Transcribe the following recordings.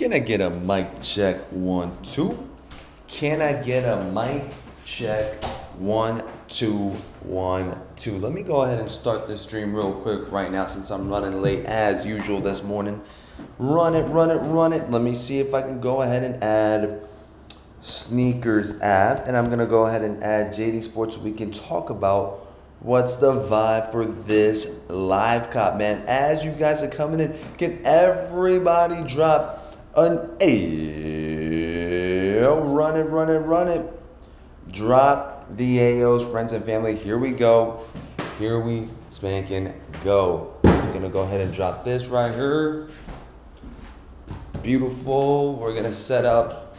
Can I get a mic check 1 2? Can I get a mic check 1 2 1 2? Let me go ahead and start this stream real quick right now since I'm running late as usual this morning. Run it. Let me see if I can go ahead and add Sneakers app, and I'm gonna go ahead and add JD Sports so we can talk about what's the vibe for this live cop, man. As you guys are coming in, can everybody drop an AO? Run it. Drop the AOs, friends and family. Here we go. Here we spanking go. I'm gonna go ahead and drop this right here. Beautiful. We're gonna set up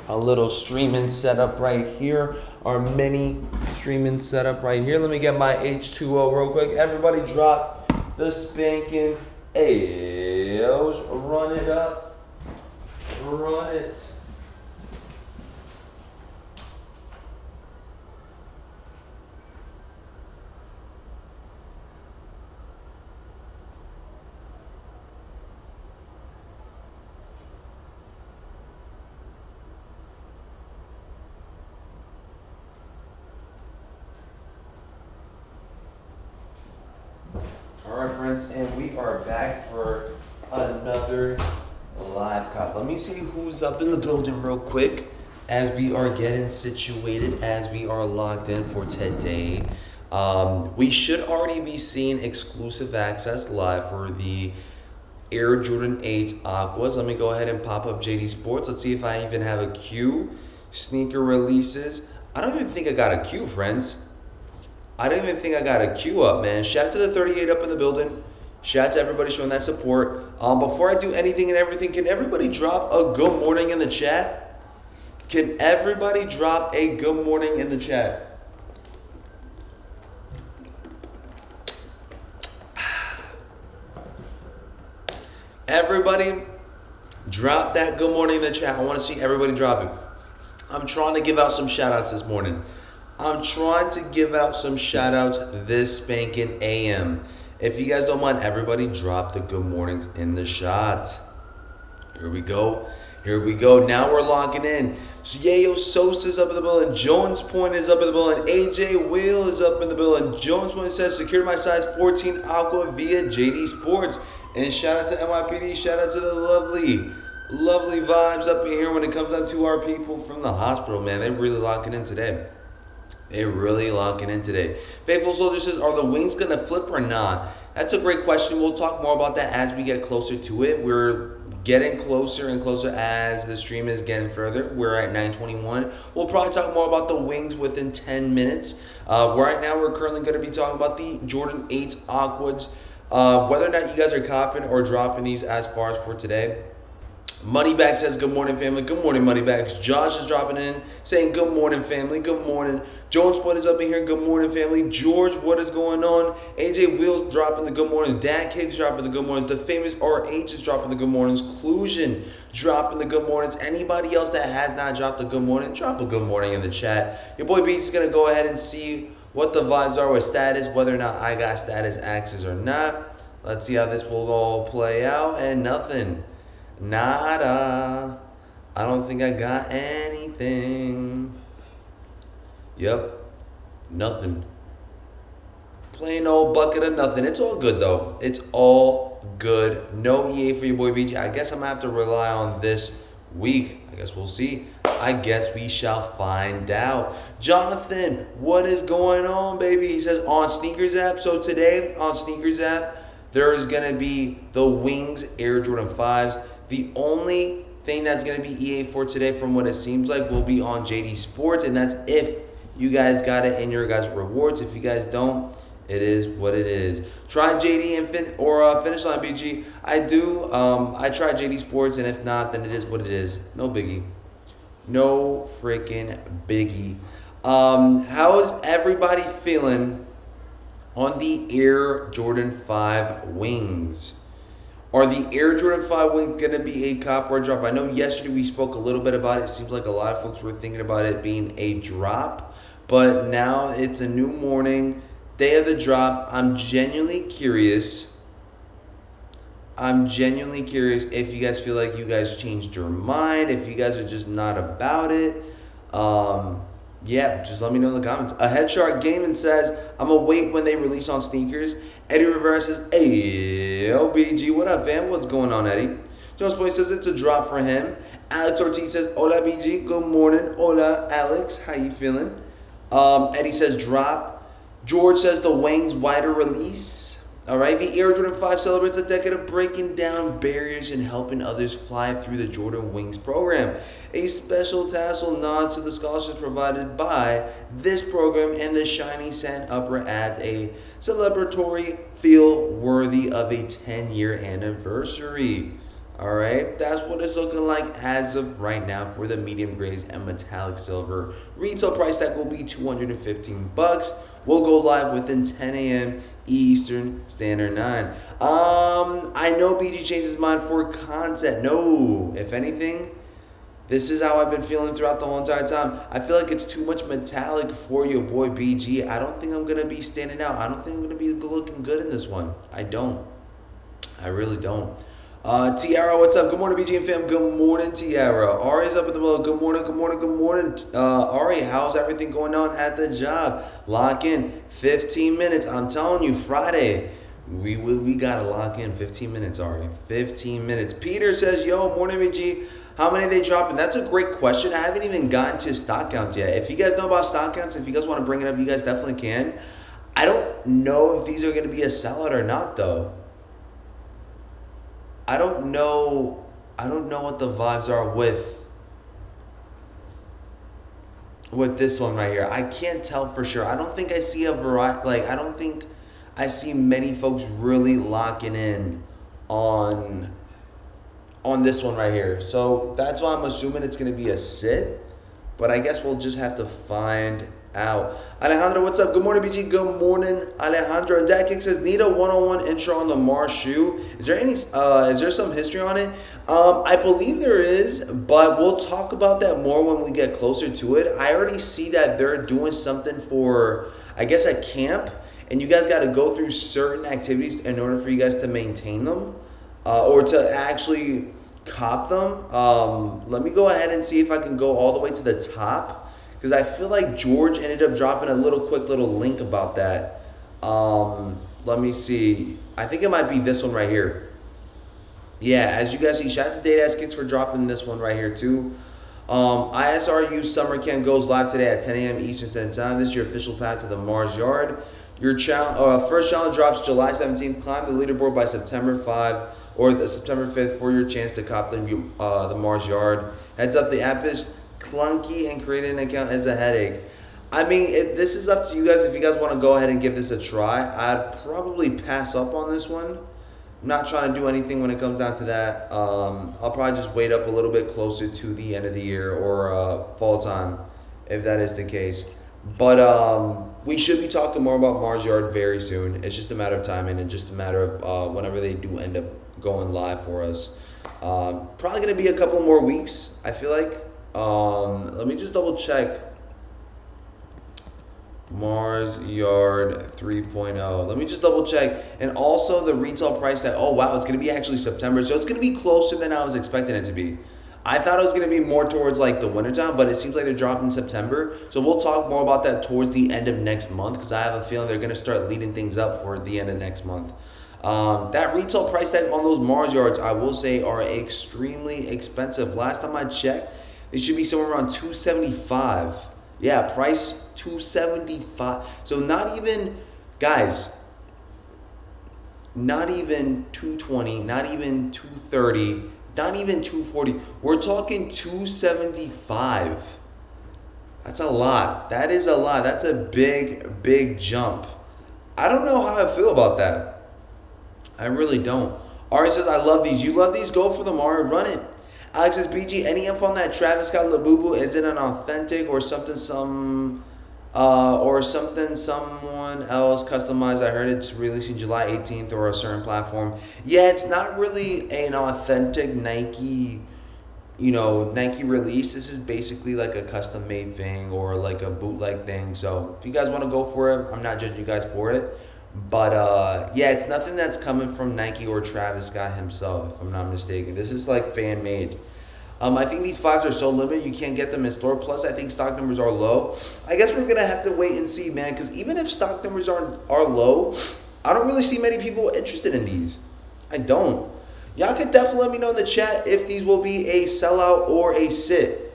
a little streaming setup right here. Our mini streaming setup right here. Let me get my H2O real quick. Everybody drop the spanking AOs. Run it up. Run it. And we are back for another live cop. Let me see who's up in the building real quick as we are getting situated, as we are locked in for today. We should already be seeing exclusive access live for the Air Jordan 8 Aquas. Let me go ahead and pop up JD Sports. Let's see if I even have a queue. Sneaker releases. I don't even think I got a queue, friends. I don't even think I got a queue up, man. Shout out to the 38 up in the building. Shout out to everybody showing that support. Before I do anything and everything, can everybody drop a good morning in the chat? Can everybody drop a good morning in the chat? Everybody drop that good morning in the chat. I want to see everybody drop it. I'm trying to give out some shout outs this morning. I'm trying to give out some shout outs this spanking AM. If you guys don't mind, everybody drop the good mornings in the shot. Here we go. Now we're locking in. So Yayo Sosa's up in the building. Jones Point is up in the building. AJ Wheel is up in the building. Jones Point says, secure my size 14 Aqaua via JD Sports. And shout out to NYPD. Shout out to the lovely vibes up in here when it comes down to our people from the hospital, man. They're really locking in today. Faithful Soldier says, are the wings going to flip or not? That's a great question. We'll talk more about that as we get closer to it. We're getting closer and closer as the stream is getting further. We're at 9:21. We'll probably talk more about the wings within 10 minutes. Right now, we're currently going to be talking about the Jordan 8 Aquas. Whether or not you guys are copping or dropping these as far as for today. Moneybag says, good morning, family. Good morning, Moneybags. Josh is dropping in, saying, good morning, family. Good morning. Jones Point is up in here. Good morning, family. George, what is going on? AJ Wheels dropping the good mornings. Dan Kiggs dropping the good mornings. The famous RH is dropping the good mornings. Clusion dropping the good mornings. Anybody else that has not dropped a good morning, drop a good morning in the chat. Your boy Beach is going to go ahead and see what the vibes are with status, whether or not I got status access or not. Let's see how this will all play out. And nothing. Nada. I don't think I got anything. Yep. Nothing. Plain old bucket of nothing. It's all good though. It's all good. No EA for your boy BG. I guess I'm gonna have to rely on this week. I guess we'll see. I guess we shall find out. Jonathan, what is going on, baby? He says on Sneakers app. So today on Sneakers app, there's gonna be the Wings Air Jordan 5s. The only thing that's going to be EA for today, from what it seems like, will be on JD Sports, and that's if you guys got it in your guys' rewards. If you guys don't, it is what it is. Try JD and Finish Line BG. I do. I try JD Sports, and if not, then it is what it is. No biggie. No freaking biggie. How is everybody feeling on the Air Jordan 5 wings? Are the Air Jordan 5 wings going to be a cop or a drop? I know yesterday we spoke a little bit about it. It seems like a lot of folks were thinking about it being a drop. But now it's a new morning, day of the drop. I'm genuinely curious I'm genuinely curious if you guys feel like you guys changed your mind, if you guys are just not about it. Yeah, just let me know in the comments. A Headshark Gaming says, I'm gonna wait when they release on sneakers. Eddie Rivera says, hey, LBG, what up, fam? What's going on, Eddie? Jones Boy says it's a drop for him. Alex Ortiz says, hola, BG. Good morning. Hola, Alex. How you feeling? Eddie says drop. George says the Wang's wider release. All right, the Air Jordan 5 celebrates a decade of breaking down barriers and helping others fly through the Jordan Wings program. A special tassel nod to the scholarships provided by this program, and the shiny sand upper adds a celebratory feel worthy of a 10-year anniversary. All right, that's what it's looking like as of right now for the medium grays and metallic silver. Retail price tag will be $215. We'll go live within 10 a.m. Eastern Standard 9. I know BG changed his mind for content. No, if anything, this is how I've been feeling throughout the whole entire time. I feel like it's too much metallic for your boy BG. I don't think I'm going to be standing out. I don't think I'm going to be looking good in this one. I don't. I really don't. Tiara, what's up? Good morning, BG and fam. Good morning, Tiara. Ari's up in the middle. Good morning, good morning, good morning. Ari, how's everything going on at the job? Lock in 15 minutes. I'm telling you, Friday, we got to lock in 15 minutes, Ari. 15 minutes. Peter says, yo, morning, BG. How many are they dropping? That's a great question. I haven't even gotten to stock counts yet. If you guys know about stock counts, if you guys want to bring it up, you guys definitely can. I don't know if these are going to be a sellout or not, though. I don't know what the vibes are with this one right here. I can't tell for sure. I don't think I see a variety. I don't think I see many folks really locking in on this one right here. So that's why I'm assuming it's going to be a sit. But I guess we'll just have to find out. Alejandro, what's up? Good morning, BG. Good morning, Alejandro. And Dad Kick says, need a one-on-one intro on the Mars shoe. Is there some history on it? I believe there is, but we'll talk about that more when we get closer to it. I already see that they're doing something for, I guess, a camp, and you guys got to go through certain activities in order for you guys to maintain them or to actually cop them. Let me go ahead and see if I can go all the way to the top, because I feel like George ended up dropping a quick little link about that. Let me see. I think it might be this one right here. Yeah, as you guys see, shout out to Data Ass Kicks for dropping this one right here too. ISRU Summer Camp goes live today at 10 a.m. Eastern Standard Time. This is your official path to the Mars Yard. Your first challenge drops July 17th. Climb the leaderboard by September 5 or the September 5th for your chance to cop the Mars Yard. Heads up, the app is clunky and creating an account is a headache. I mean, this is up to you guys. If you guys want to go ahead and give this a try, I'd probably pass up on this one. I'm not trying to do anything when it comes down to that. I'll probably just wait up a little bit closer to the end of the year or fall time, if that is the case. But we should be talking more about Mars Yard very soon. It's just a matter of timing and just a matter of whenever they do end up going live for us. Probably going to be a couple more weeks, I feel like. Let me just double check. Mars Yard 3.0. Let me just double check. And also the retail price that, oh wow, it's going to be actually September. So it's going to be closer than I was expecting it to be. I thought it was going to be more towards like the wintertime, but it seems like they're dropping in September. So we'll talk more about that towards the end of next month, because I have a feeling they're going to start leading things up for the end of next month. That retail price tag on those Mars Yards, I will say, are extremely expensive. Last time I checked, they should be somewhere around $275. Yeah, price $275. So not even, guys, not even $220, not even $230, not even $240. We're talking $275. That's a lot. That is a lot. That's a big, big jump. I don't know how I feel about that. I really don't. Ari says, I love these. You love these? Go for them, Ari. Run it. Alex says, BG, any info on that Travis Scott Labubu? Is it an authentic or something someone else customized? I heard it's releasing July 18th or a certain platform. Yeah, it's not really an authentic Nike release. This is basically like a custom made thing or like a bootleg thing. So if you guys want to go for it, I'm not judging you guys for it. But yeah, it's nothing that's coming from Nike or Travis Scott himself, if I'm not mistaken. This is like fan made. I think these fives are so limited you can't get them in store. Plus, I think stock numbers are low. I guess we're gonna have to wait and see, man. Because even if stock numbers are low, I don't really see many people interested in these. I don't. Y'all could definitely let me know in the chat if these will be a sellout or a sit.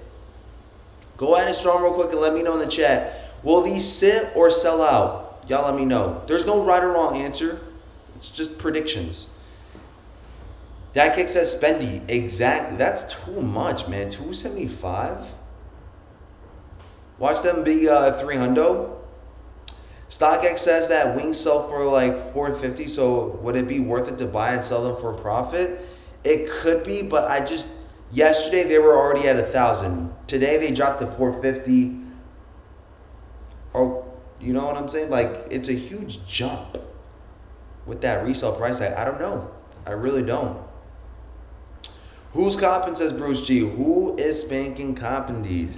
Go ahead and storm real quick and let me know in the chat. Will these sit or sell out? Y'all let me know. There's no right or wrong answer. It's just predictions. That kick says spendy. Exactly. That's too much, man. 275. Watch them be 300. StockX says that wings sell for like 450. So would it be worth it to buy and sell them for a profit? It could be, but yesterday they were already at 1,000. Today they dropped to 450. Oh, you know what I'm saying? Like, it's a huge jump with that resale price tag. I don't know. I really don't. Who's copping, says Bruce G. Who is spanking copping these?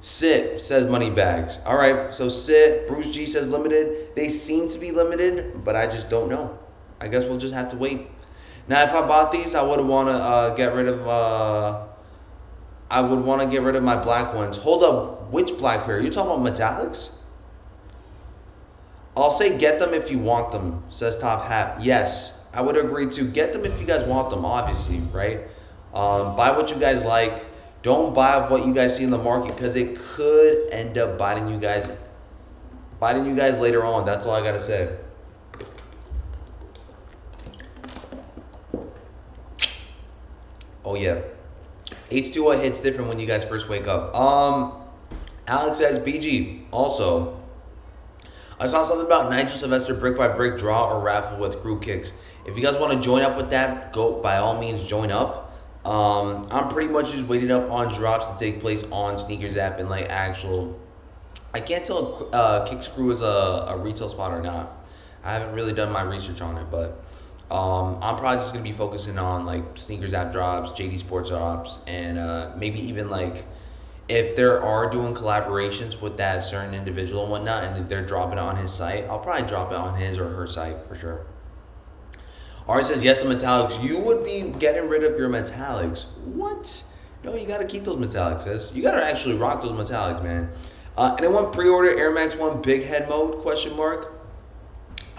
Sit, says Moneybags. All right, so sit. Bruce G says limited. They seem to be limited, but I just don't know. I guess we'll just have to wait. Now, if I bought these, I would want to get rid of. I would want to get rid of my black ones. Hold up, which black pair? You talking about metallics? I'll say get them if you want them, says Top Hat. Yes, I would agree to get them if you guys want them, obviously, right? Buy what you guys like. Don't buy what you guys see in the market because it could end up biting you guys later on. That's all I gotta say. Oh yeah, H2O hits different when you guys first wake up. Alex says BG also. I saw something about Nigel Sylvester brick by brick draw or raffle with crew kicks. If you guys want to join up with that, go by all means join up. I'm pretty much just waiting up on drops to take place on Sneakers app and like actual. I can't tell if Kick Screw is a retail spot or not. I haven't really done my research on it, but I'm probably just gonna be focusing on like Sneakers app drops, JD Sports drops, and maybe even like if there are doing collaborations with that certain individual and whatnot, and if they're dropping it on his site, I'll probably drop it on his or her site for sure. Ari says, yes, the metallics. You would be getting rid of your metallics. What? No, you got to keep those metallics, sis. You got to actually rock those metallics, man. Anyone pre-order Air Max 1 big head mode, question mark?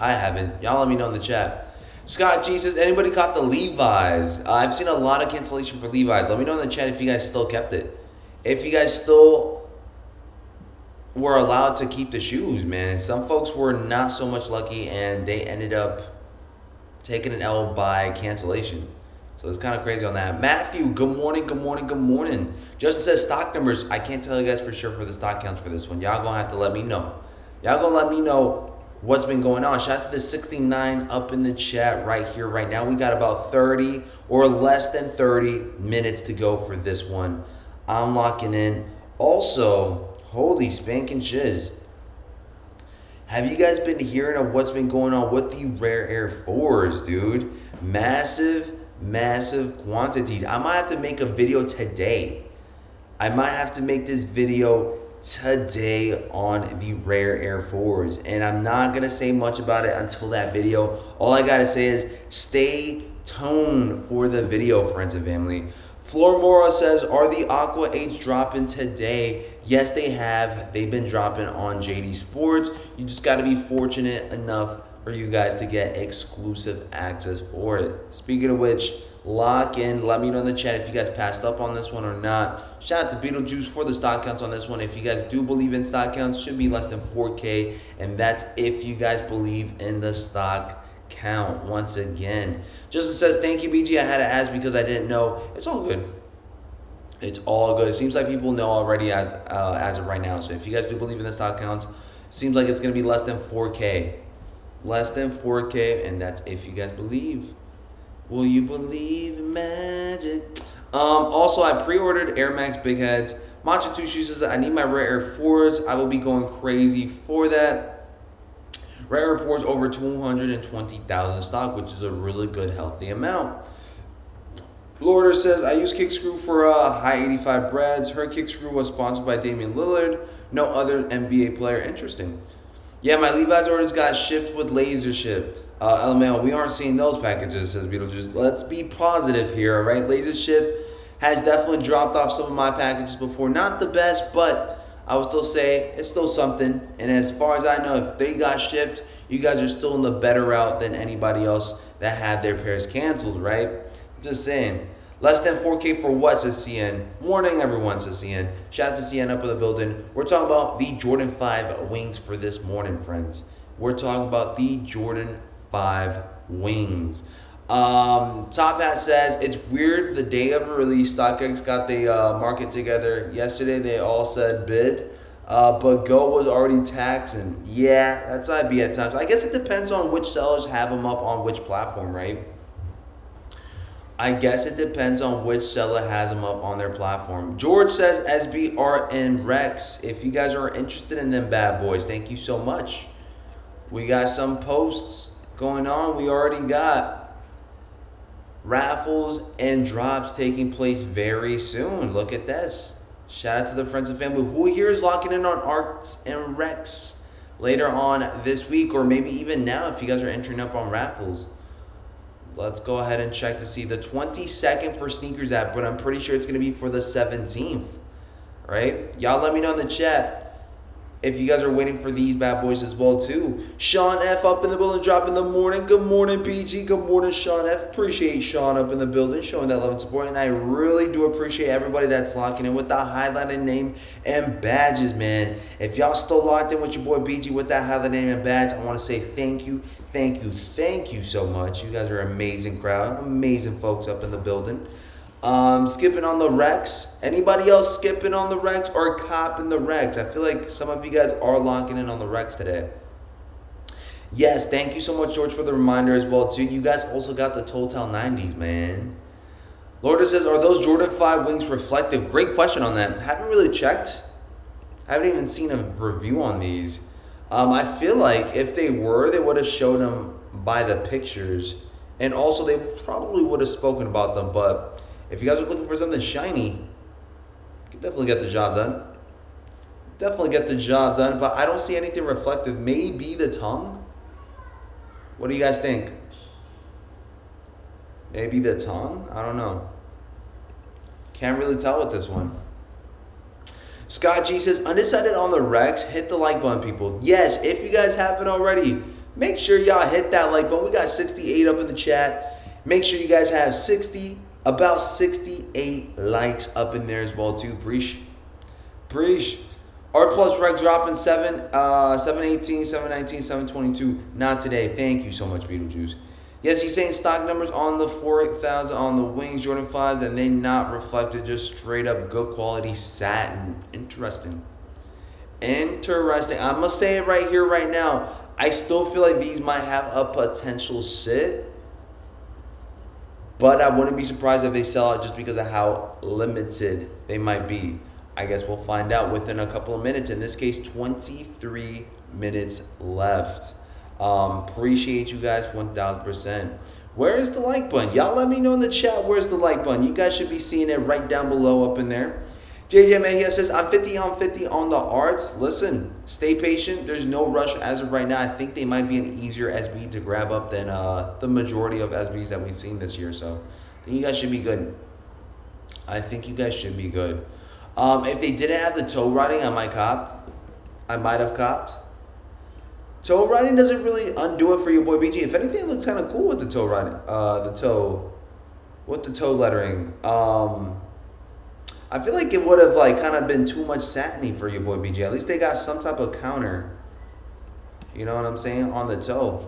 I haven't. Y'all let me know in the chat. Scott G says, anybody caught the Levi's? I've seen a lot of cancellation for Levi's. Let me know in the chat if you guys still kept it. If you guys still were allowed to keep the shoes, man. Some folks were not so much lucky, and they ended up taking an L by cancellation. So it's kind of crazy on that. Matthew, good morning, good morning, good morning. Justin says stock numbers. I can't tell you guys for sure for the stock counts for this one. Y'all gonna have to let me know. Y'all gonna let me know what's been going on. Shout out to the 69 up in the chat right here, right now. We got about 30 or less than 30 minutes to go for this one. I'm locking in. Also, holy spanking shiz. Have you guys been hearing of what's been going on with the Rare Air 4s, dude? Massive quantities. I might have to make a video today. I might have to make this video today on the Rare Air 4s. And I'm not going to say much about it until that video. All I got to say is stay tuned for the video, friends and family. Flor Mora says, are the Aqaua 8s dropping today? Yes, they have. They've been dropping on JD Sports. You just got to be fortunate enough for you guys to get exclusive access for it. Speaking of which, lock in. Let me know in the chat if you guys passed up on this one or not. Shout out to Beetlejuice for the stock counts on this one. If you guys do believe in stock counts, should be less than 4K. And that's if you guys believe in the stock count once again. Justin says, thank you, BG. I had to ask because I didn't know. It's all good. It's all good. It seems like people know already as of right now. So if you guys do believe in the stock counts, it seems like it's going to be less than 4K. Less than 4K, and that's if you guys believe. Will you believe in magic? Also, I pre-ordered Air Max Big Heads. Matcha 2 Shoes says, I need my Rare Air 4s. I will be going crazy for that. Rare Air 4s over 220,000 stock, which is a really good, healthy amount. Lorder says, I use Kick Screw for high 85 breads. Her Kick Screw was sponsored by Damian Lillard. No other NBA player. Interesting. Yeah, my Levi's orders got shipped with laser ship. LMAO, we aren't seeing those packages, says Beetlejuice. Let's be positive here, all right? Laser ship has definitely dropped off some of my packages before. Not the best, but I would still say it's still something. And as far as I know, if they got shipped, you guys are still in the better route than anybody else that had their pairs canceled, right? Just saying. Less than 4K for what, says CN. Morning, everyone, says CN. Shout out to CN up in the building. We're talking about the Jordan 5 wings for this morning, friends. We're talking about the Jordan 5 wings. Top Hat says, it's weird the day of a release, StockX got the market together. Yesterday, they all said bid. But Go was already taxing. Yeah, that's how it be at times. I guess it depends on which sellers have them up on which platform, right? I guess it depends on which seller has them up on their platform. George says SBR and Rex. If you guys are interested in them bad boys, thank you so much. We got some posts going on. We already got raffles and drops taking place very soon. Look at this. Shout out to the friends and family. Who here is locking in on Arcs and Rex later on this week, or maybe even now if you guys are entering up on raffles? Let's go ahead and check to see the 22nd for sneakers app, but I'm pretty sure it's going to be for the 17th, right? Y'all let me know in the chat if you guys are waiting for these bad boys as well too. Sean F up in the building, dropping the morning. Good morning, BG. Good morning, Sean F. Appreciate Sean up in the building, showing that love and support. And I really do appreciate everybody that's locking in with the highlighted name and badges, man. If y'all still locked in with your boy BG with that highlighted name and badge, I want to say thank you. Thank you so much. You guys are an amazing crowd. Amazing folks up in the building. Skipping on the Rex. Anybody else skipping on the Rex or copping the Rex? I feel like some of you guys are locking in on the Rex today. Yes, thank you so much, George, for the reminder as well, too. You guys also got the Total 90s, man. Lorda says, are those Jordan 5 wings reflective? Great question on that. Haven't really checked. Haven't even seen a review on these. I feel like if they were, they would have shown them by the pictures. And also, they probably would have spoken about them. But if you guys are looking for something shiny, you can definitely get the job done. But I don't see anything reflective. Maybe the tongue? What do you guys think? Maybe the tongue? I don't know. Can't really tell with this one. Scott G says, undecided on the Rex, hit the like button, people. Yes, if you guys haven't already, make sure y'all hit that like button. We got 68 up in the chat. Make sure you guys have about 68 likes up in there as well too. Preach. Art Plus Rex dropping 718, 719, 722. Not today. Thank you so much, Beetlejuice. Yes, he's saying stock numbers on the 4,000 on the wings, Jordan 5s, and they not reflected, just straight up good quality satin. Interesting. I'm going to say it right here, right now. I still feel like these might have a potential sit, but I wouldn't be surprised if they sell out just because of how limited they might be. I guess we'll find out within a couple of minutes. In this case, 23 minutes left. Appreciate you guys 1,000%. Where is the like button? Y'all let me know in the chat where's the like button. You guys should be seeing it right down below up in there. JJ Mejia says, I'm 50 on 50 on the arts. Listen, stay patient. There's no rush as of right now. I think they might be an easier SB to grab up than the majority of SBs that we've seen this year. So I think you guys should be good. If they didn't have the toe riding, I might have copped. Toe riding doesn't really undo it for your boy BG. If anything, it looks kind of cool with the toe riding. With the toe lettering. I feel like it would have kind of been too much satiny for your boy BG. At least they got some type of counter. You know what I'm saying? On the toe.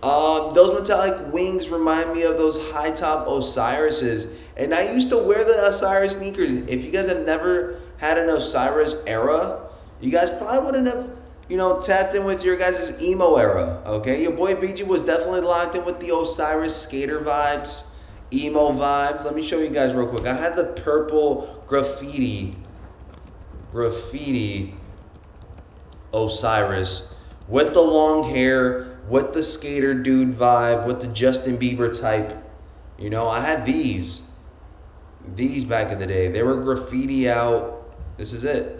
Those metallic wings remind me of those high top Osiris's. And I used to wear the Osiris sneakers. If you guys have never had an Osiris era, you guys probably wouldn't have, tapped in with your guys' emo era. Okay? Your boy BG was definitely locked in with the Osiris skater vibes. Emo vibes. Let me show you guys real quick. I had the purple graffiti Osiris with the long hair, with the skater dude vibe, with the Justin Bieber type. I had these back in the day. They were graffiti out. This is it.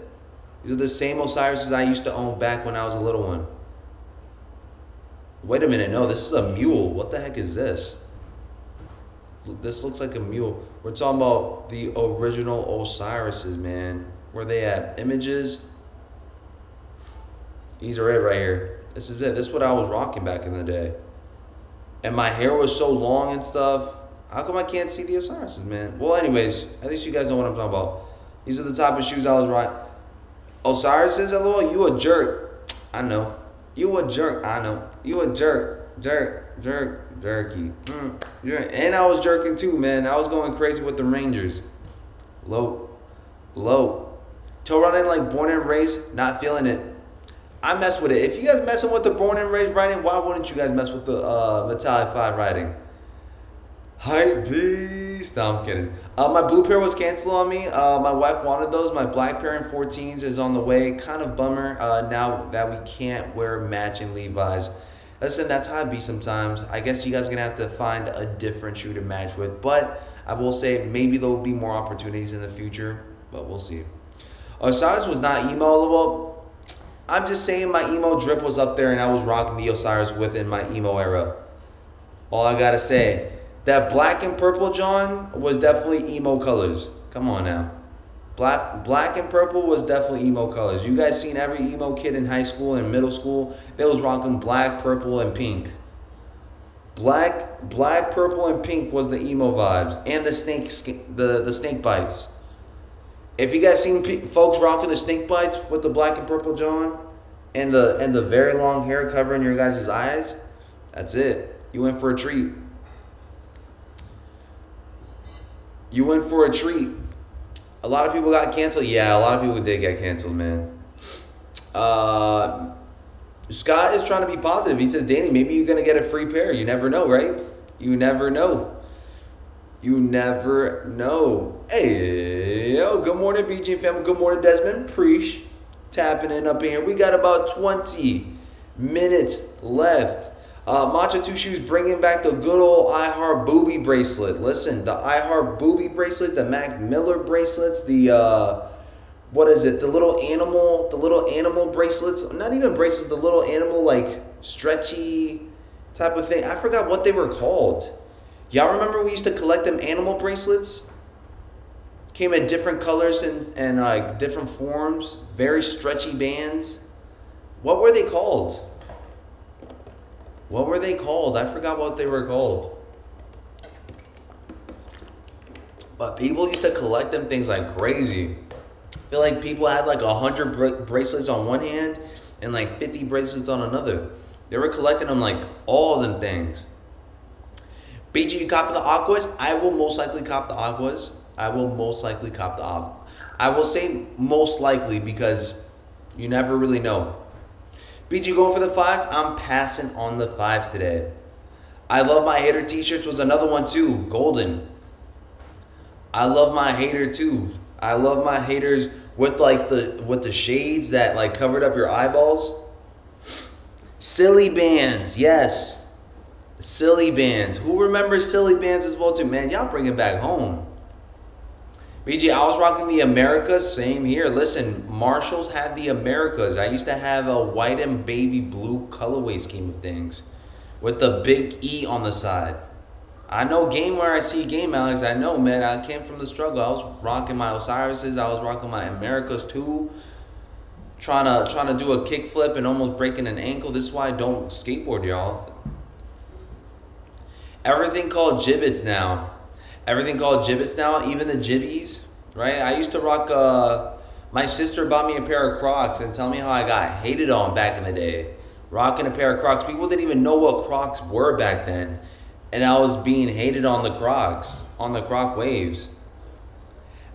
These are the same Osiris I used to own back when I was a little one. Wait a minute, no, this is a mule. What the heck is this? This looks like a mule. We're talking about the original Osiris's, man. Where they at? Images. These are it right here. This is it. This is what I was rocking back in the day. And my hair was so long and stuff. How come I can't see the Osiris's, man? Well, anyways, at least you guys know what I'm talking about. These are the type of shoes I was rocking. Osiris's, LOL, you a jerk. I know. You a jerk. I know. You a jerk. Jerky. And I was jerking too, man. I was going crazy with the Rangers. Low. Toe running like born and raised, not feeling it. I mess with it. If you guys messing with the born and raised riding, why wouldn't you guys mess with the Metallic 5 riding? Hype beast. No, I'm kidding. My blue pair was canceled on me. My wife wanted those. My black pair in 14s is on the way. Kind of bummer now that we can't wear matching Levi's. Listen, that's how it be sometimes. I guess you guys are going to have to find a different shoe to match with. But I will say maybe there will be more opportunities in the future. But we'll see. Osiris was not emo. Well, I'm just saying my emo drip was up there and I was rocking the Osiris within my emo era. All I got to say. That black and purple, John, was definitely emo colors. Come on now. Black and purple was definitely emo colors. You guys seen every emo kid in high school and middle school? They was rocking black, purple, and pink. Black, purple, and pink was the emo vibes. And the snake bites. If you guys seen folks rocking the snake bites with the black and purple, John, and the very long hair covering your guys' eyes, that's it. You in for a treat. You went for a treat. A lot of people got canceled. Yeah, a lot of people did get canceled, man. Scott is trying to be positive. He says, Danny, maybe you're going to get a free pair. You never know, right? You never know. You never know. Hey, yo, good morning, BG family. Good morning, Desmond. Preach. Tapping in up in here. We got about 20 minutes left. Matcha Two Shoes bringing back the good old iHeart Booby bracelet. Listen, the iHeart Booby bracelet, the Mac Miller bracelets, the what is it? The little animal bracelets. Not even bracelets, the little animal like stretchy type of thing. I forgot what they were called. Y'all remember we used to collect them animal bracelets? Came in different colors and like different forms, very stretchy bands. What were they called? What were they called? I forgot what they were called. But people used to collect them things like crazy. I feel like people had like 100 bracelets on one hand and like 50 bracelets on another. They were collecting them like all of them things. BG, you copy the Aquas? I will most likely cop the Aquas. I will say most likely because you never really know. BG going for the 5s? I'm passing on the 5s today. I love my hater t-shirts was another one too. Golden. I love my hater too. I love my haters with like the shades that like covered up your eyeballs. Silly bands, yes. Silly bands. Who remembers silly bands as well too? Man, y'all bring it back home. BG, I was rocking the Americas. Same here. Listen, Marshalls had the Americas. I used to have a white and baby blue colorway scheme of things with the big E on the side. I know game where I see game, Alex. I know, man. I came from the struggle. I was rocking my Osiris's. I was rocking my Americas too. Trying to do a kickflip and almost breaking an ankle. This is why I don't skateboard, y'all. Everything called gibbets now. Even the jibbies, right? I used to rock, my sister bought me a pair of Crocs and tell me how I got hated on back in the day. Rocking a pair of Crocs. People didn't even know what Crocs were back then. And I was being hated on the Crocs, on the Croc waves.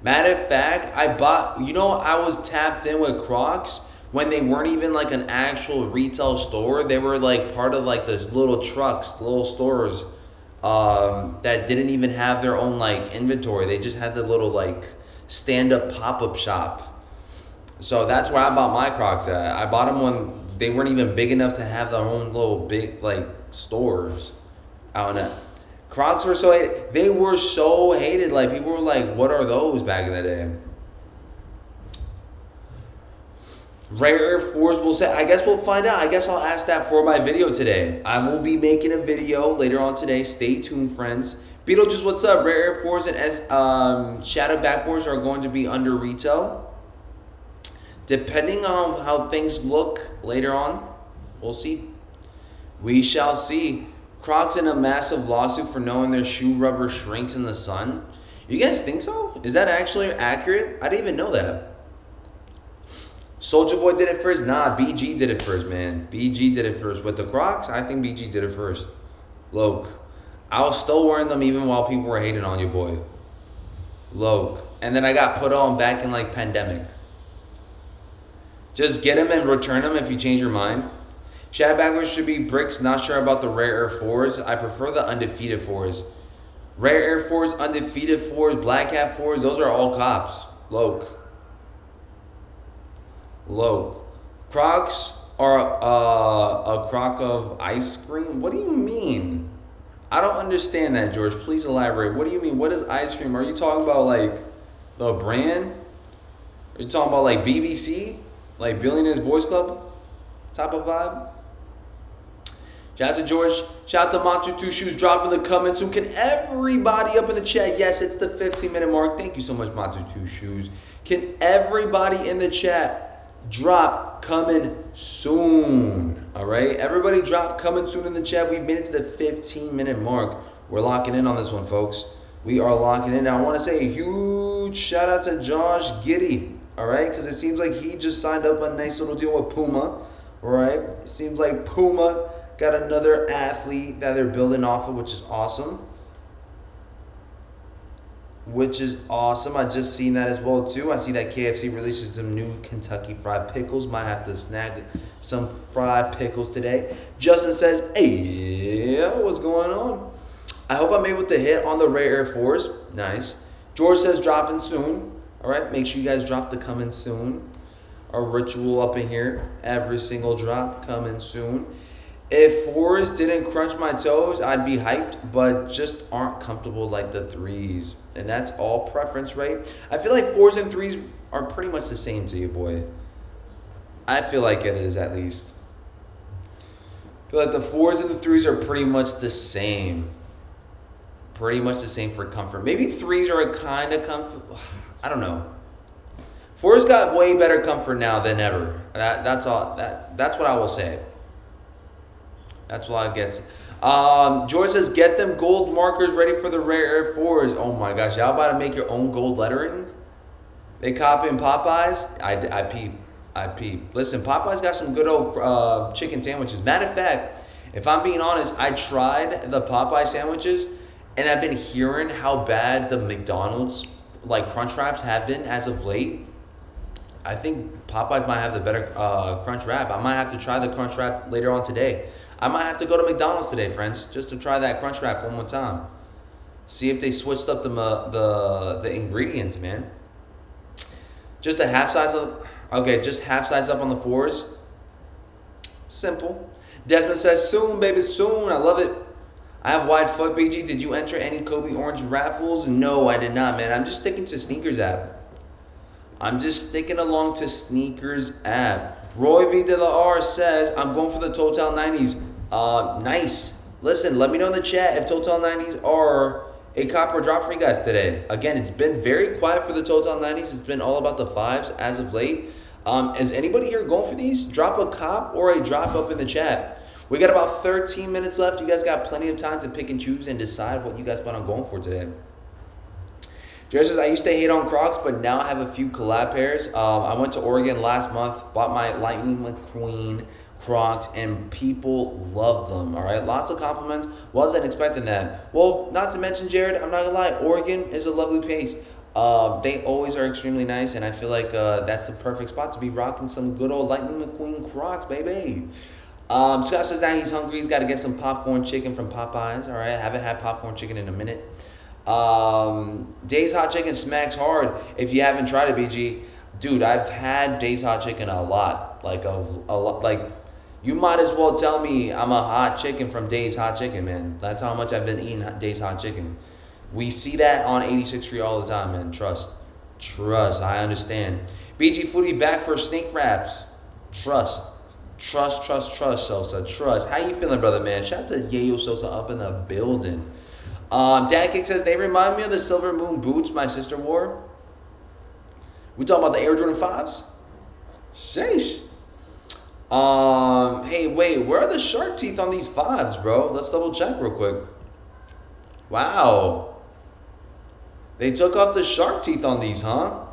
Matter of fact, I was tapped in with Crocs when they weren't even like an actual retail store. They were like part of like those little trucks, little stores. That didn't even have their own like inventory. They just had the little like stand-up pop-up shop. So that's where I bought my Crocs at. I bought them when they weren't even big enough to have their own little big like stores out in that. Crocs were so hated. They were so hated. Like people were like, what are those back in the day? Rare Air Force will say, I guess we'll find out. I guess I'll ask that for my video today. I will be making a video later on today. Stay tuned, friends. Beetlejuice, what's up? Rare Air Force and Shadow Backboards are going to be under retail. Depending on how things look later on, we'll see. We shall see. Crocs in a massive lawsuit for knowing their shoe rubber shrinks in the sun. You guys think so? Is that actually accurate? I didn't even know that. Soulja Boy did it first. Nah, BG did it first, man. BG did it first. With the Crocs, I think BG did it first. Loke. I was still wearing them even while people were hating on you, boy. Loke. And then I got put on back in like pandemic. Just get them and return them if you change your mind. Shadow Backwards should be bricks. Not sure about the Rare Air 4s. I prefer the undefeated 4s. Rare Air 4s, undefeated 4s, Black Hat 4s. Those are all cops. Loke. Low. Crocs are a crock of ice cream? What do you mean? I don't understand that, George. Please elaborate. What do you mean? What is ice cream? Are you talking about like the brand? Are you talking about like BBC? Like Billionaires Boys Club type of vibe? Shout out to George. Shout out to Montu Two Shoes dropping the comments. So can everybody up in the chat? Yes, it's the 15-minute mark. Thank you so much, Montu Two Shoes. Can everybody in the chat drop coming soon? All right, everybody drop coming soon in the chat. We've made it to the 15-minute mark. We're locking in on this one, folks. We are locking in. Now I want to say a huge shout out to Josh Giddey, all right, because it seems like he just signed up a nice little deal with Puma. All right, it seems like Puma got another athlete that they're building off of, which is awesome. I just seen that as well too. I see that KFC releases some new Kentucky Fried Pickles. Might have to snag some fried pickles today. Justin says, hey, what's going on? I hope I'm able to hit on the Rare Air 4s. Nice. George says dropping soon. All right, make sure you guys drop the coming soon. Our ritual up in here. Every single drop coming soon. If 4s didn't crunch my toes, I'd be hyped, but just aren't comfortable like the 3s. And that's all preference, right? I feel like 4s and 3s are pretty much the same to you, boy. I feel like it is, at least. I feel like the 4s and the 3s are pretty much the same. Pretty much the same for comfort. Maybe 3s are a kind of comfort. I don't know. 4s got way better comfort now than ever. That's all. That's what I will say. That's what I guess. George says, get them gold markers ready for the Rare Air 4s. Oh my gosh, y'all about to make your own gold lettering? They copying Popeyes? I peep. Listen, Popeyes got some good old chicken sandwiches. Matter of fact, if I'm being honest, I tried the Popeye sandwiches, and I've been hearing how bad the McDonald's like crunch wraps have been as of late. I think Popeyes might have the better crunch wrap. I might have to try the crunch wrap later on today. I might have to go to McDonald's today, friends, just to try that crunch wrap one more time. See if they switched up the ingredients, man. Just a half size up. Okay, just half size up on the 4s. Simple. Desmond says, soon, baby, soon. I love it. I have wide foot, BG. Did you enter any Kobe Orange raffles? No, I did not, man. I'm just sticking to Sneakers app. I'm just sticking along to Sneakers app. Roy V. De La R says, I'm going for the Total 90s. Nice. Listen, let me know in the chat if Total 90s are a cop or drop for you guys today. Again, it's been very quiet for the Total 90s. It's been all about the 5s as of late. Is anybody here going for these? Drop a cop or a drop up in the chat. We got about 13 minutes left. You guys got plenty of time to pick and choose and decide what you guys plan on going for today. Jared says, I used to hate on Crocs, but now I have a few collab pairs. I went to Oregon last month, bought my Lightning McQueen Crocs, and people love them, all right? Lots of compliments. Wasn't expecting that. Well, not to mention, Jared, I'm not going to lie, Oregon is a lovely place. They always are extremely nice, and I feel like that's the perfect spot to be rocking some good old Lightning McQueen Crocs, baby. Scott says now he's hungry. He's got to get some popcorn chicken from Popeyes, all right? I haven't had popcorn chicken in a minute. Dave's Hot Chicken smacks hard. If you haven't tried it, BG, dude, I've had Dave's Hot Chicken a lot. Like a lot. Like, you might as well tell me I'm a hot chicken from Dave's Hot Chicken, man. That's how much I've been eating Dave's Hot Chicken. We see that on 86th Street all the time, man. Trust. I understand. BG Foodie back for snake wraps. Trust. Trust, Sosa. Trust. How you feeling, brother, man? Shout out to Yayo Sosa up in the building. Dad Kick says, they remind me of the Silver Moon boots my sister wore. We talking about the Air Jordan 5s? Sheesh. Hey, wait, where are the shark teeth on these 5s, bro? Let's double check real quick. Wow. They took off the shark teeth on these, huh?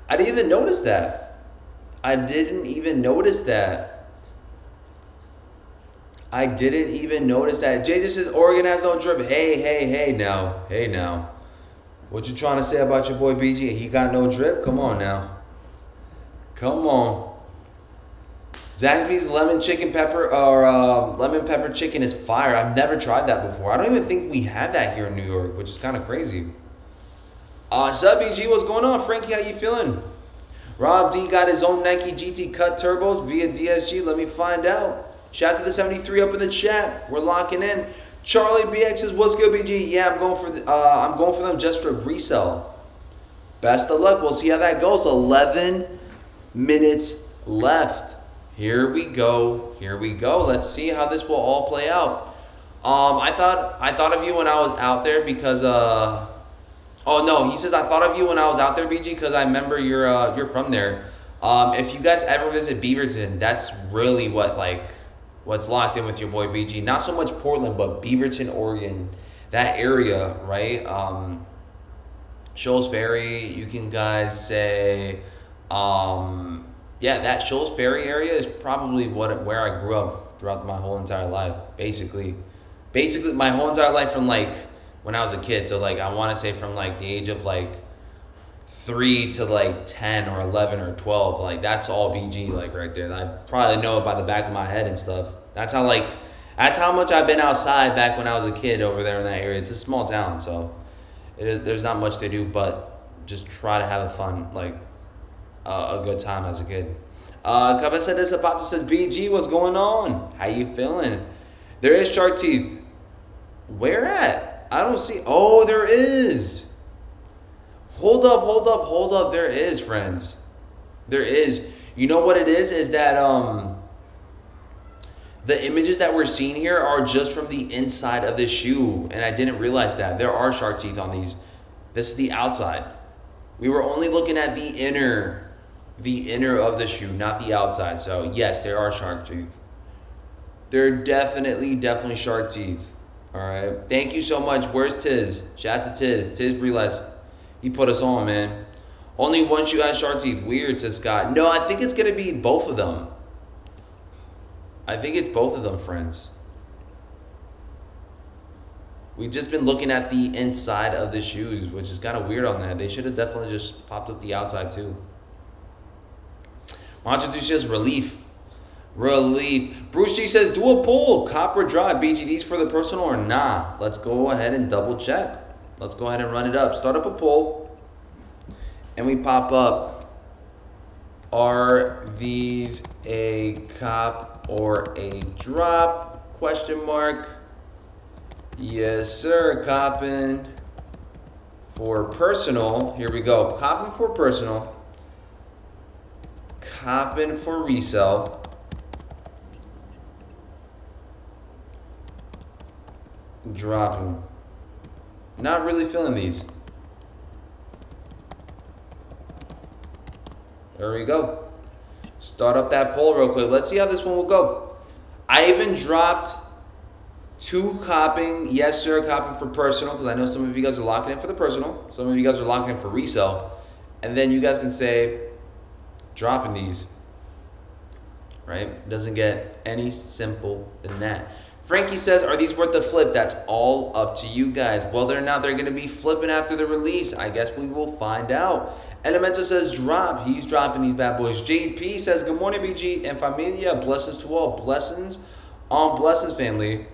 I didn't even notice that. I didn't even notice that. Jay just says Oregon has no drip. Hey now. What you trying to say about your boy BG? He got no drip? Come on now. Come on. Zaxby's lemon pepper chicken is fire. I've never tried that before. I don't even think we have that here in New York, which is kind of crazy. Sub BG, what's going on? Frankie, how you feeling? Rob D got his own Nike GT Cut turbos via DSG. Let me find out. Shout out to the 73 up in the chat. We're locking in. Charlie BX says, what's good, BG? Yeah, I'm going for them just for resale. Best of luck. We'll see how that goes. 11 minutes left. Here we go. Let's see how this will all play out. I thought of you when I was out there because oh no, he says I thought of you when I was out there, BG, because I remember you're from there. If you guys ever visit Beaverton, that's really what's locked in with your boy BG. Not so much Portland, but Beaverton, Oregon, that area, right? Shoals Ferry, you can guys say, that Shoals Ferry area is probably where I grew up throughout my whole entire life. Basically my whole entire life from when I was a kid. So I want to say from the age of 3 to 10 or 11 or 12. That's all BG right there. I probably know it by the back of my head and stuff. That's how much I've been outside back when I was a kid over there in that area. It's a small town, so there's not much to do but just try to have a good time as a kid. Cabeza Zapata says, BG, what's going on? How you feeling? There is shark teeth. Where at? I don't see. Oh, there is. Hold up. There is, friends. There is. You know what it is? Is that the images that we're seeing here are just from the inside of the shoe. And I didn't realize that. There are shark teeth on these. This is the outside. We were only looking at the inner of the shoe, not the outside. So yes, there are shark teeth. There are definitely shark teeth. All right. Thank you so much. Where's Tiz? Shout out to Tiz. Tiz realized he put us on, man. Only one shoe has shark teeth. Weird, says Scott. No, I think it's gonna be both of them. I think it's both of them, friends. We've just been looking at the inside of the shoes, which is kind of weird on that. They should have definitely just popped up the outside too. Mancha says relief. Bruce G says, do a poll. Copper Drive, BGDs for the personal or nah? Let's go ahead and double check. Let's go ahead and run it up. Start up a poll. And we pop up, are these a cop or a drop? Question mark. Yes, sir. Copping for personal. Here we go. Copping for personal. Copping for resale. Dropping. Not really feeling these. There we go. Start up that poll real quick. Let's see how this one will go. I even dropped 2 copping. Yes, sir. Copping for personal, because I know some of you guys are locking in for the personal. Some of you guys are locking in for resale. And then you guys can say dropping these. Right? It doesn't get any simple than that. Frankie says, are these worth the flip? That's all up to you guys. Whether or not they're going to be flipping after the release, I guess we will find out. Elemento says drop. He's dropping these bad boys. JP says, good morning, BG and familia. Blessings to all. Blessings on blessings, family.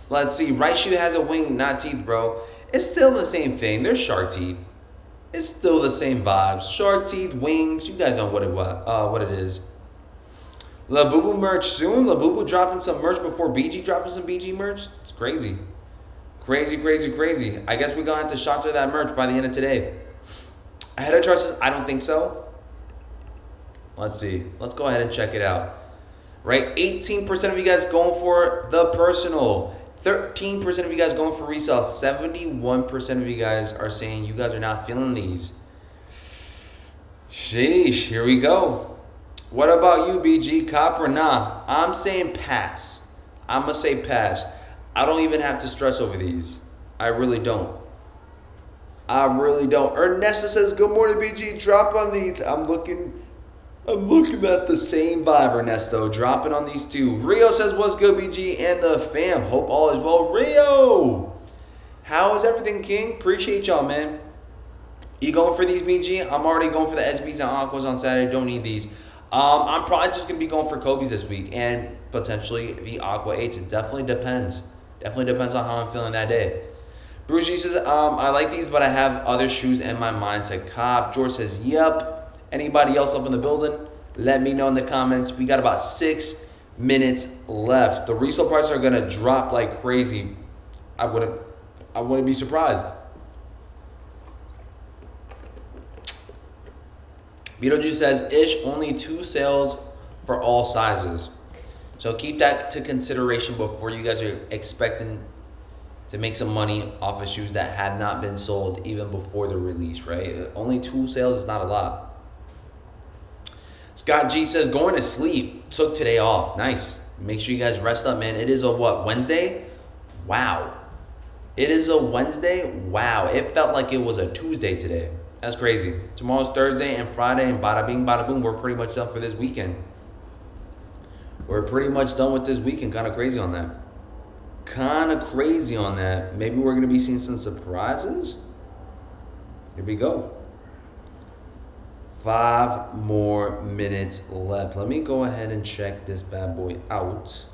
Let's see. Right shoe has a wing, not teeth, bro. It's still the same thing. They're shark teeth. It's still the same vibes. Shark teeth, wings. You guys know what it is. Labubu merch soon. Labubu dropping some merch before BG dropping some BG merch. It's crazy. Crazy. I guess we're going to have to shop to that merch by the end of today. Ahead of chart says, I don't think so. Let's see. Let's go ahead and check it out. Right? 18% of you guys going for the personal. 13% of you guys going for resale. 71% of you guys are saying you guys are not feeling these. Sheesh. Here we go. What about you, BG? Cop or nah? I'm saying pass. I'm going to say pass. I don't even have to stress over these. I really don't. I really don't. Ernesta says, good morning, BG. Drop on these. I'm looking at the same vibe, Ernesto. Dropping on these two. Rio says, what's good, BG? And the fam. Hope all is well. Rio! How is everything, King? Appreciate y'all, man. You going for these, BG? I'm already going for the SBs and Aquas on Saturday. Don't need these. I'm probably just going to be going for Kobe's this week. And potentially the Aqua 8s. It definitely depends. Definitely depends on how I'm feeling that day. Bruce G says, I like these, but I have other shoes in my mind to cop. George says, yep. Anybody else up in the building? Let me know in the comments. We got about 6 minutes left. The resale prices are gonna drop like crazy. I wouldn't be surprised. Beetlejuice says, ish, only 2 sales for all sizes. So keep that to consideration before you guys are expecting to make some money off of shoes that have not been sold even before the release, right? Only 2 sales is not a lot. Scott G says, going to sleep. Took today off. Nice. Make sure you guys rest up, man. It is a what? Wednesday? Wow. It is a Wednesday? Wow. It felt like it was a Tuesday today. That's crazy. Tomorrow's Thursday and Friday, and bada bing, bada boom. We're pretty much done for this weekend. We're pretty much done with this weekend. Kind of crazy on that. Maybe we're going to be seeing some surprises. Here we go. 5 more minutes left. Let me go ahead and check this bad boy out.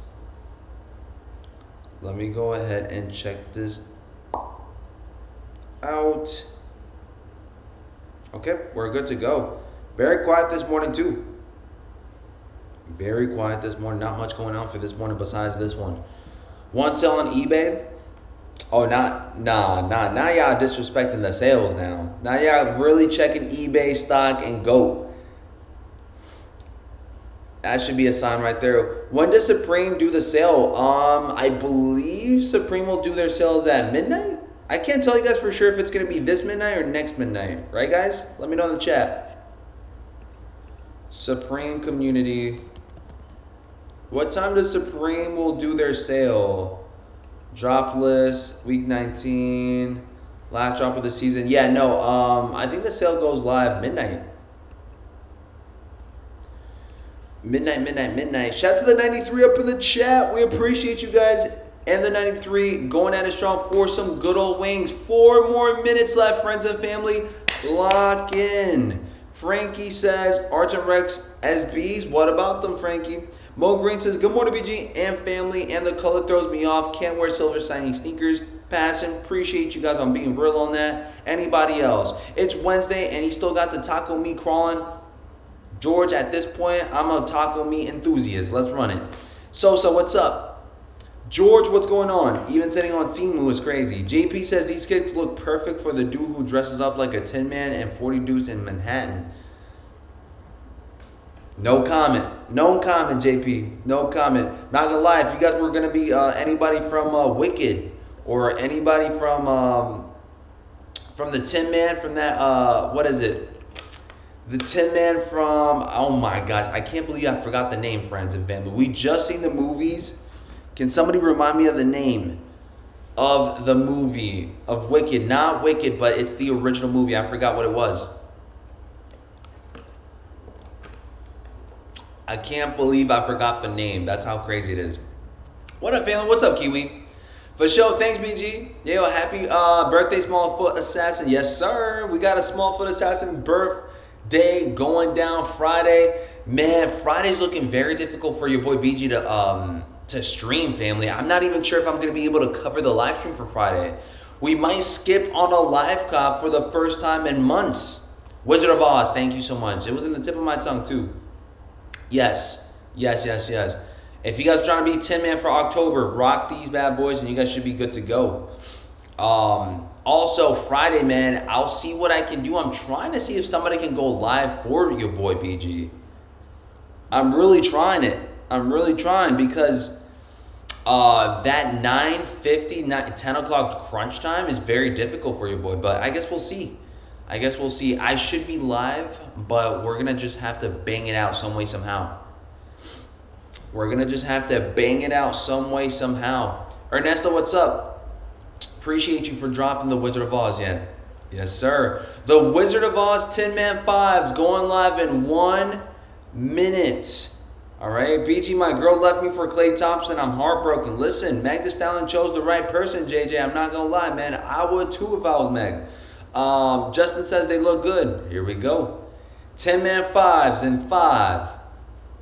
Okay, we're good to go. Very quiet this morning too. Not much going on for this morning besides this one. One sale on eBay. Oh, nah. Now y'all disrespecting the sales now. Now y'all really checking eBay stock and GOAT. That should be a sign right there. When does Supreme do the sale? I believe Supreme will do their sales at midnight. I can't tell you guys for sure if it's going to be this midnight or next midnight. Right, guys? Let me know in the chat. Supreme community. What time does Supreme will do their sale? Drop list, week 19, last drop of the season. Yeah, no, I think the sale goes live midnight. Midnight. Shout out to the 93 up in the chat. We appreciate you guys. And the 93 going at it strong for some good old wings. 4 more minutes left, friends and family. Lock in. Frankie says, Arts and Rex SBs. What about them, Frankie? Mo Green says, good morning, BG and family. And the color throws me off. Can't wear silver shiny sneakers. Passing. Appreciate you guys on being real on that. Anybody else? It's Wednesday and he still got the taco meat crawling. George, at this point, I'm a taco meat enthusiast. Let's run it. So what's up? George, what's going on? Even sitting on Temu is crazy. JP says these kicks look perfect for the dude who dresses up like a Tin Man and 40 dudes in Manhattan. No comment, JP. No comment. Not gonna lie, if you guys were gonna be anybody from Wicked or anybody from the Tin Man from that what is it? The Tin Man from, oh my gosh, I can't believe I forgot the name, friends and family. We just seen the movies. Can somebody remind me of the name of the movie of Wicked? Not Wicked, but it's the original movie. I forgot what it was. I can't believe I forgot the name. That's how crazy it is. What up, family? What's up, Kiwi? For sure. Thanks, BG. Yo, happy birthday, Smallfoot Assassin. Yes, sir. We got a Smallfoot Assassin birthday going down Friday. Man, Friday's looking very difficult for your boy BG to stream, family. I'm not even sure if I'm going to be able to cover the live stream for Friday. We might skip on a live cop for the first time in months. Wizard of Oz, thank you so much. It was in the tip of my tongue, too. Yes. If you guys are trying to be Tin Man for October, rock these bad boys and you guys should be good to go. Also, Friday, man, I'll see what I can do. I'm trying to see if somebody can go live for your boy BG. I'm really trying it. I'm really trying because that 9:50, 10 o'clock crunch time is very difficult for your boy. But I guess we'll see. I should be live, but we're going to just have to bang it out some way, somehow. Ernesto, what's up? Appreciate you for dropping the Wizard of Oz. Yeah. Yes, sir. The Wizard of Oz 10-man fives going live in 1 minute. All right. BG, my girl left me for Klay Thompson. I'm heartbroken. Listen, Meg Thee Stallion chose the right person, JJ. I'm not going to lie, man. I would too if I was Meg. Justin says they look good. Here we go. 10-man fives in 5,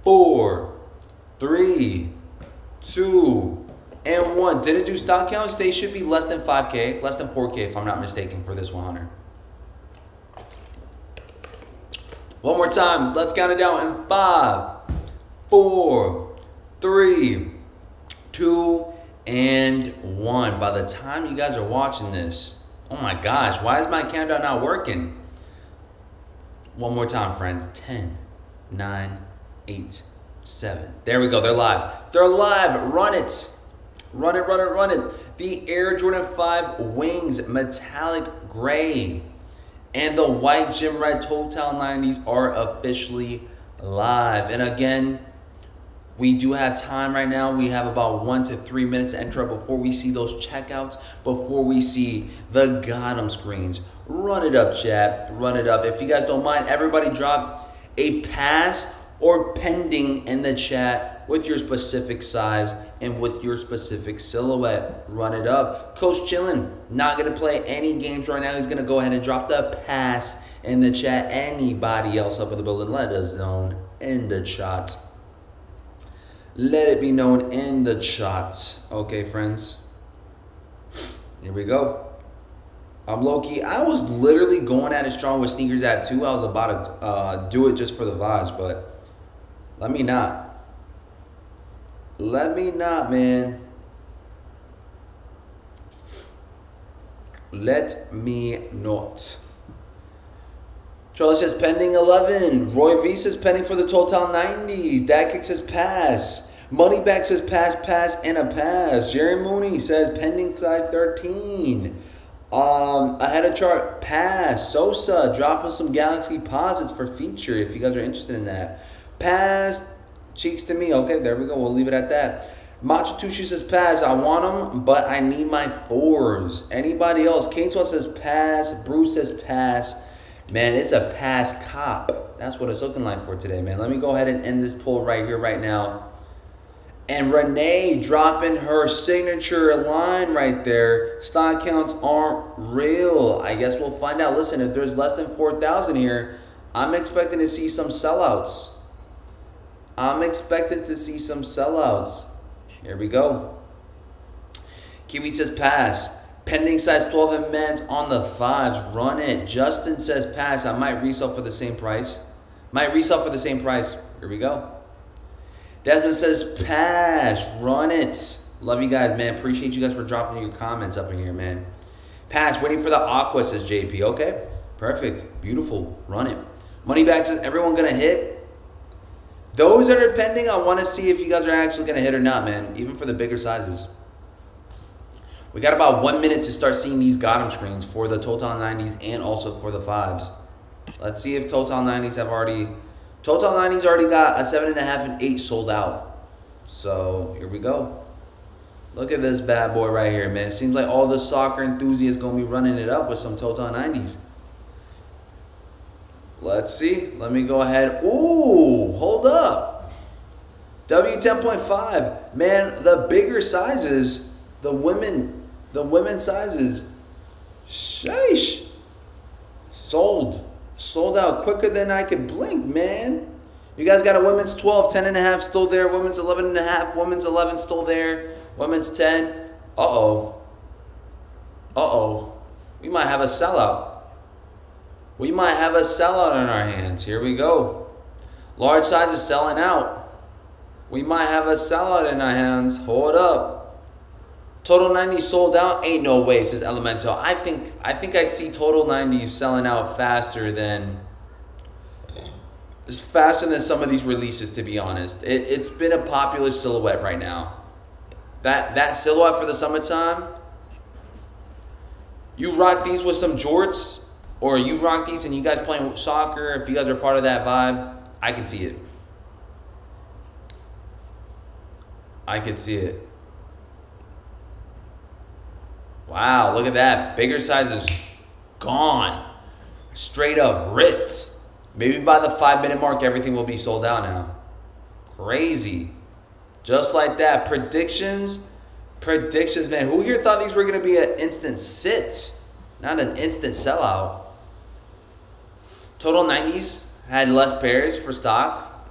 4, 3, 2, and 1. Didn't do stock counts. They should be less than 5K, less than 4K if I'm not mistaken for this 100. One more time. Let's count it down in 5, 4, 3, 2, and 1. By the time you guys are watching this, oh my gosh, why is my countdown not working? One more time, friends. 10, 9, 8, 7. There we go. They're live. Run it. Run it. The Air Jordan 5 Wings Metallic Gray and the white Gym Red Total 90s are officially live. And again, we do have time right now. We have about 1 to 3 minutes to enter before we see those checkouts, before we see the Gotham screens. Run it up, chat. Run it up. If you guys don't mind, everybody drop a pass or pending in the chat with your specific size and with your specific silhouette. Run it up. Coach Chillin, not going to play any games right now. He's going to go ahead and drop the pass in the chat. Anybody else up in the building, let us know in the chat. Let it be known in the chat. Okay, friends. Here we go. I'm low-key. I was literally going at it strong with Sneakers app too. I was about to do it just for the vibes, but let me not. Let me not, man. Let me not. Charlie says pending 11. Roy V says pending for the Total 90s. Dad Kick says pass. Moneyback says pass, and a pass. Jerry Mooney says pending side 13. Ahead of chart, pass. Sosa dropping some Galaxy posits for feature if you guys are interested in that. Pass. Cheeks to me. Okay, there we go. We'll leave it at that. Macho Tushi says pass. I want them, but I need my 4s. Anybody else? Kainswell says pass. Bruce says pass. Man, it's a pass cop. That's what it's looking like for today, man. Let me go ahead and end this poll right here, right now. And Renee dropping her signature line right there. Stock counts aren't real. I guess we'll find out. Listen, if there's less than 4,000 here, I'm expecting to see some sellouts. Here we go. Kiwi says pass. Pending size 12 and men's on the 5s. Run it. Justin says pass. I might resell for the same price. Here we go. Desmond says pass. Run it. Love you guys, man. Appreciate you guys for dropping your comments up in here, man. Pass. Waiting for the Aqaua, says JP. Okay. Perfect. Beautiful. Run it. Moneyback says everyone going to hit. Those that are pending, I want to see if you guys are actually going to hit or not, man. Even for the bigger sizes. We got about 1 minute to start seeing these Gotham screens for the Total 90s and also for the 5s. Let's see if Total 90s have already... Total 90s already got a 7.5 and 8 sold out. So, here we go. Look at this bad boy right here, man. It seems like all the soccer enthusiasts going to be running it up with some Total 90s. Let's see. Let me go ahead. Ooh, hold up. W10.5. Man, the bigger sizes, the women's sizes, sheesh. Sold out quicker than I could blink, man. You guys got a women's 12, 10.5 still there. Women's 11.5. Women's 11 still there. Women's 10. Uh-oh. We might have a sellout. We might have a sellout on our hands. Here we go. Large size is selling out. We might have a sellout in our hands. Hold up. Total 90s sold out? Ain't no way, says Elemental. I think I see Total 90s selling out faster than It's faster than some of these releases, to be honest. It's been a popular silhouette right now. That silhouette for the summertime, you rock these with some jorts, or you rock these and you guys playing soccer, if you guys are part of that vibe, I can see it. I can see it. Wow, look at that. Bigger size is gone. Straight up ripped. Maybe by the 5-minute mark, everything will be sold out now. Crazy. Just like that. Predictions, man. Who here thought these were going to be an instant sit? Not an instant sellout. Total 90s had less pairs for stock.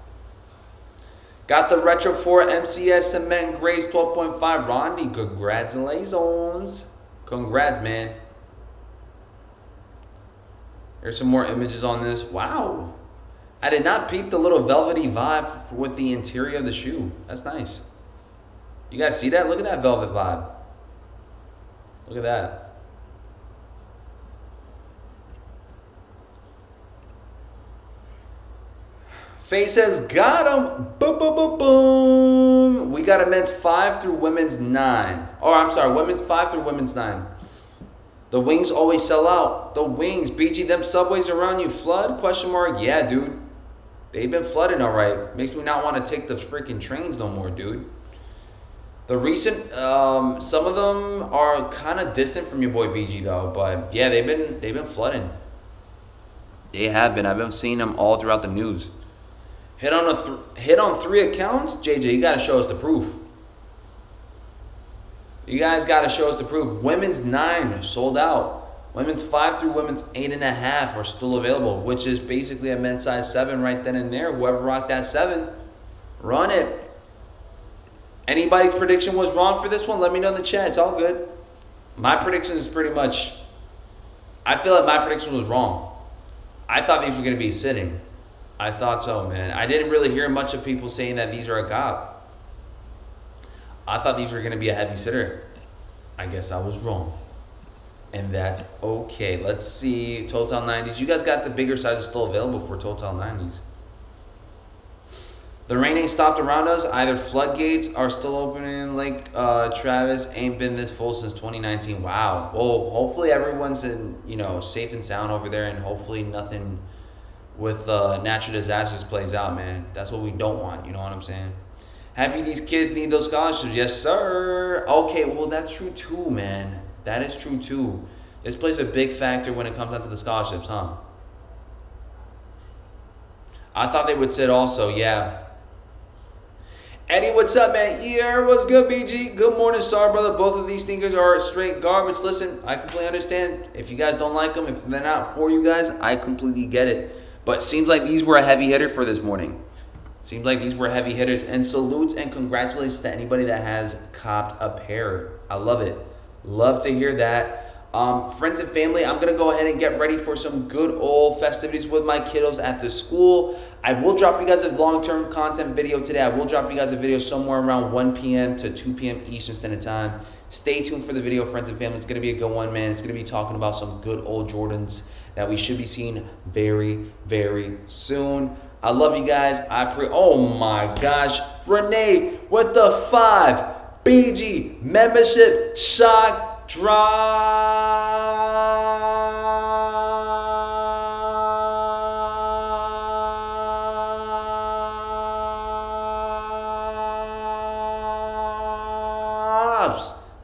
Got the Retro 4 MCS Cement Grace 12.5. Rondi, congratulations. Congrats, man. Here's some more images on this. Wow. I did not peep the little velvety vibe with the interior of the shoe. That's nice. You guys see that? Look at that velvet vibe. Look at that. Face says, got him. Boom, boom, boom, boom. We got a men's 5 through women's 9. Oh, I'm sorry. Women's 5 through women's 9. The wings always sell out. The wings. BG, them subways around you flood? Question mark. Yeah, dude. They've been flooding all right. Makes me not want to take the freaking trains no more, dude. The recent, some of them are kind of distant from your boy BG though. But yeah, they've been flooding. They have been. I've been seeing them all throughout the news. Hit on 3 accounts? JJ, you got to show us the proof. You guys got to show us the proof. Women's 9 sold out. Women's 5 through women's 8.5 are still available, which is basically a men's size 7 right then and there. Whoever rocked that 7, run it. Anybody's prediction was wrong for this one? Let me know in the chat. It's all good. My prediction is pretty much, I feel like my prediction was wrong. I thought these were going to be sitting. I thought so, man. I didn't really hear much of people saying that these are a cop. I thought these were going to be a heavy sitter. I guess I was wrong. And that's okay. Let's see. Total 90s. You guys got the bigger sizes still available for Total 90s. The rain ain't stopped around us. Either floodgates are still opening. Lake Travis ain't been this full since 2019. Wow. Well, hopefully everyone's safe and sound over there, and hopefully nothing with natural disasters plays out, man. That's what we don't want. You know what I'm saying? Happy these kids need those scholarships. Yes, sir. Okay, well, that's true too, man. That is true too. This plays a big factor when it comes down to the scholarships, huh? I thought they would sit also, yeah. Eddie, what's up, man? Yeah, what's good, BG? Good morning, sorry, brother. Both of these sneakers are straight garbage. Listen, I completely understand. If you guys don't like them, if they're not for you guys, I completely get it. But seems like these were a heavy hitter for this morning. Seems like these were heavy hitters. And salutes and congratulations to anybody that has copped a pair. I love it. Love to hear that. Friends and family, I'm going to go ahead and get ready for some good old festivities with my kiddos at the school. I will drop you guys a long-term content video today. I will drop you guys a video somewhere around 1 p.m. to 2 p.m. Eastern Standard Time. Stay tuned for the video, friends and family. It's going to be a good one, man. It's going to be talking about some good old Jordans that we should be seeing very, very soon. I love you guys. Oh my gosh. Renee with the 5 BG membership shock drops.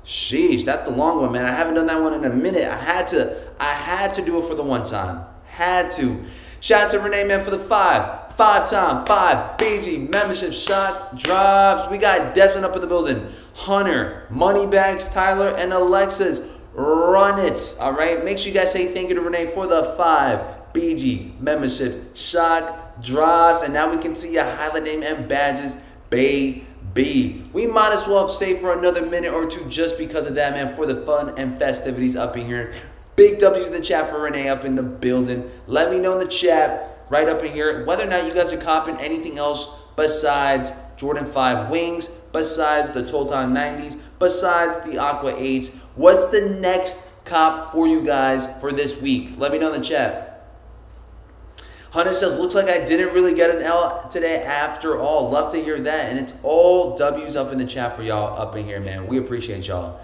Sheesh, that's the long one, man. I haven't done that one in a minute. I had to do it for the one time. Had to. Shout out to Renee, man, for the 5-time 5 BG membership shock drops. We got Desmond up in the building. Hunter, Moneybags, Tyler, and Alexis. Run it. All right. Make sure you guys say thank you to Renee for the 5 BG membership shock drops. And now we can see your highlight name and badges, baby. We might as well stay for another minute or two just because of that, man, for the fun and festivities up in here. Big W's in the chat for Renee up in the building. Let me know in the chat right up in here whether or not you guys are copping anything else besides Jordan 5 wings, besides the Total 90s, besides the Aqaua 8s. What's the next cop for you guys for this week? Let me know in the chat. Hunter says, looks like I didn't really get an L today after all. Love to hear that. And it's all W's up in the chat for y'all up in here, man. We appreciate y'all.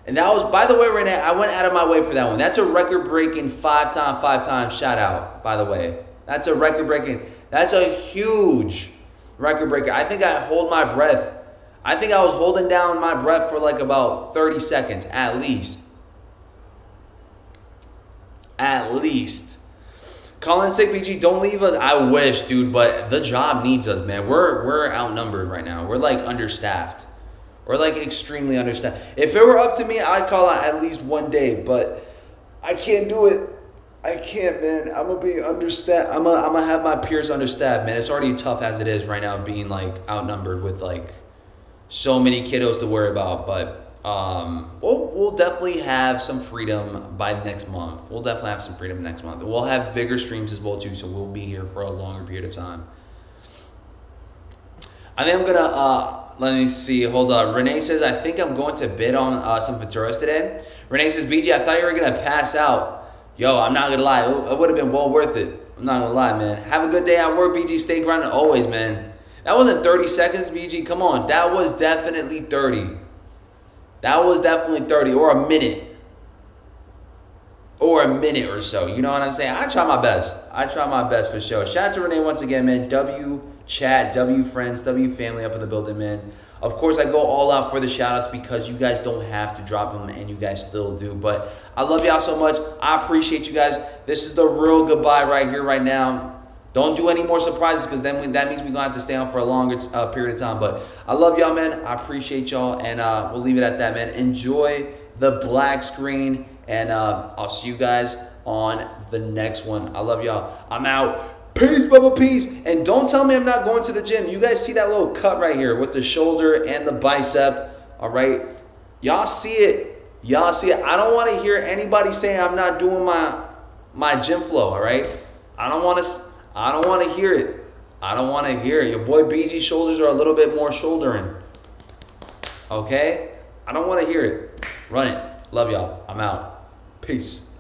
And that was, by the way, Renee, I went out of my way for that one. That's a record-breaking 5 shout out, by the way. That's a record-breaking, that's a huge record breaker. I think I hold my breath. I think I was holding down my breath for like about 30 seconds, at least. At least. Colin Sick BG, don't leave us. I wish, dude, but the job needs us, man. We're outnumbered right now. We're like understaffed. We're like extremely understaffed. If it were up to me, I'd call out at least one day, but I can't do it. I can't, man. I'm gonna be understaffed. I'm gonna have my peers understaffed, man. It's already tough as it is right now, being like outnumbered with like so many kiddos to worry about. But we'll definitely have some freedom by next month. We'll definitely have some freedom next month. We'll have bigger streams as well too, so we'll be here for a longer period of time. I think I'm gonna let me see. Hold up. Renee says, I think I'm going to bid on some Venturas today. Renee says, BG, I thought you were gonna pass out. Yo, I'm not gonna lie. It would have been well worth it. I'm not gonna lie, man. Have a good day at work, BG. Stay grinding always, man. That wasn't 30 seconds, BG. Come on. That was definitely 30. That was definitely 30 or a minute. Or a minute or so. You know what I'm saying? I try my best. I try my best for sure. Shout out to Renee once again, man. W chat, W friends, W family up in the building, man. Of course, I go all out for the shout-outs because you guys don't have to drop them, and you guys still do. But I love y'all so much. I appreciate you guys. This is the real goodbye right here, right now. Don't do any more surprises because then that means we're going to have to stay on for a longer period of time. But I love y'all, man. I appreciate y'all, and we'll leave it at that, man. Enjoy the black screen, and I'll see you guys on the next one. I love y'all. I'm out. Peace, Bubba, peace. And don't tell me I'm not going to the gym. You guys see that little cut right here with the shoulder and the bicep, all right? Y'all see it. Y'all see it. I don't want to hear anybody saying I'm not doing my gym flow, all right? I don't want to hear it. I don't want to hear it. Your boy BG's shoulders are a little bit more shouldering, okay? I don't want to hear it. Run it. Love y'all. I'm out. Peace.